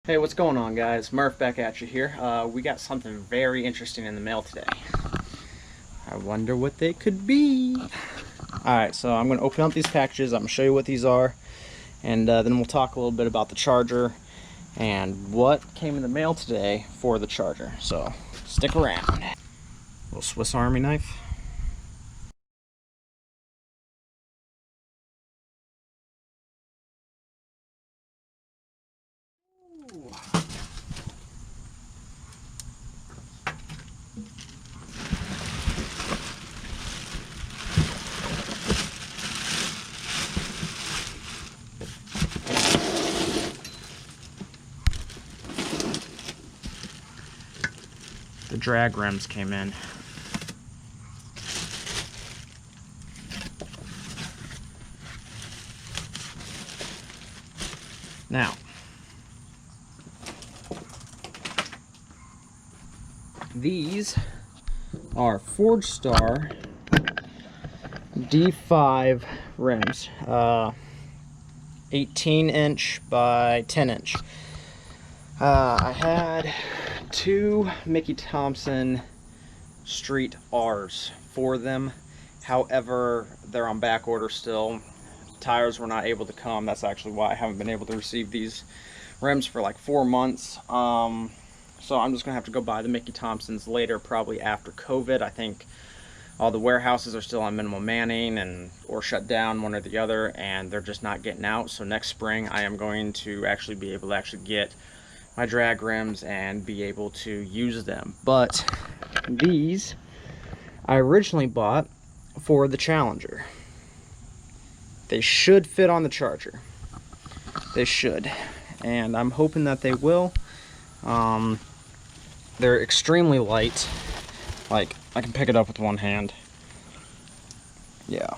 Hey, what's going on, guys? Murph back at you here. We got something very interesting in the mail today. I wonder what they could be. Alright, so I'm going to open up these packages. I'm going to show you what these are. And then we'll talk a little bit about the charger and what came in the mail today for the charger. So, stick around. A little Swiss Army knife. Ooh. The drag rims came in. Now, these are Forgestar D5 rims, 18-inch by 10-inch. I had two Mickey Thompson Street R's for them. However, they're on back order still. Tires were not able to come. That's actually why I haven't been able to receive these rims for like 4 months. So I'm just gonna have to go buy the Mickey Thompsons later, probably after COVID. I think all the warehouses are still on minimal manning or shut down, one or the other, and they're just not getting out. So next spring I am going to actually be able to get my drag rims and be able to use them. But these I originally bought for the Challenger. They should fit on the Charger. They should, and I'm hoping that they will. They're extremely light. Like, I can pick it up with one hand. Yeah.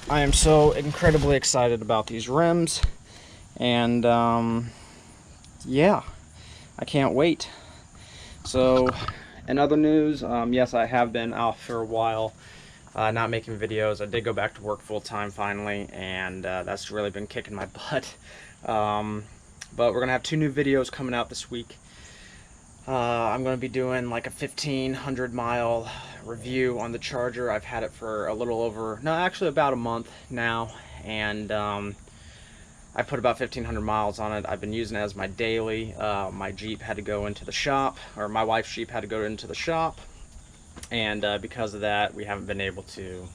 I am so incredibly excited about these rims. And, yeah. I can't wait. So, in other news, yes, I have been out for a while. Not making videos. I did go back to work full-time finally, and that's really been kicking my butt. But we're gonna have 2 new videos coming out this week. I'm gonna be doing like a 1,500 mile review on the Charger. I've had it for a little over, no, actually about a month now, and I put about 1,500 miles on it. I've been using it as my daily. My Jeep had to go into the shop, or my wife's Jeep had to go into the shop. And because of that, we haven't been able to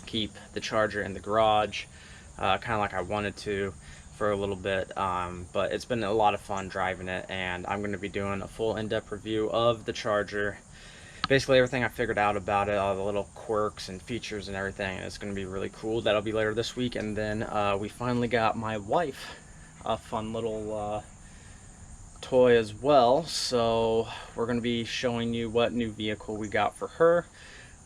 keep the Charger in the garage, kind of like I wanted to for a little bit. But it's been a lot of fun driving it, and I'm going to be doing a full in-depth review of the Charger. Basically everything I figured out about it, all the little quirks and features and everything. It's going to be really cool. That'll be later this week. And then we finally got my wife a fun little toy as well, so we're going to be showing you what new vehicle we got for her.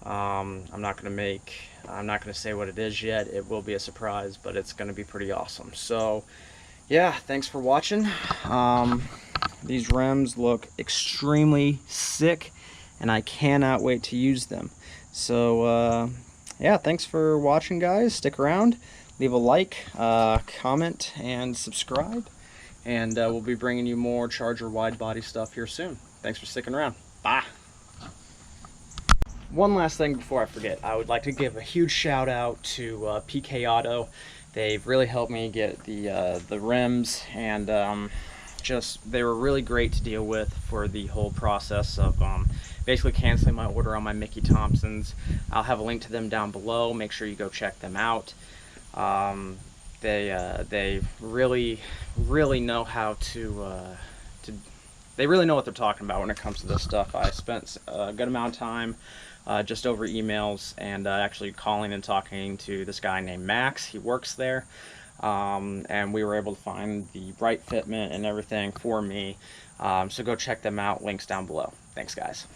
I'm not going to say what it is yet. It will be a surprise, but it's going to be pretty awesome. So yeah, thanks for watching. These rims look extremely sick, and I cannot wait to use them. So yeah, thanks for watching, guys. Stick around, leave a like, comment, and subscribe. And we'll be bringing you more Charger wide body stuff here soon. Thanks for sticking around. Bye. One last thing before I forget, I would like to give a huge shout out to PK Auto. They've really helped me get the rims, and they were really great to deal with for the whole process of basically canceling my order on my Mickey Thompsons. I'll have a link to them down below. Make sure you go check them out. They really know how they really know what they're talking about when it comes to this stuff. I spent a good amount of time just over emails and actually calling and talking to this guy named Max. He works there, and we were able to find the right fitment and everything for me. So go check them out. Links down below. Thanks, guys.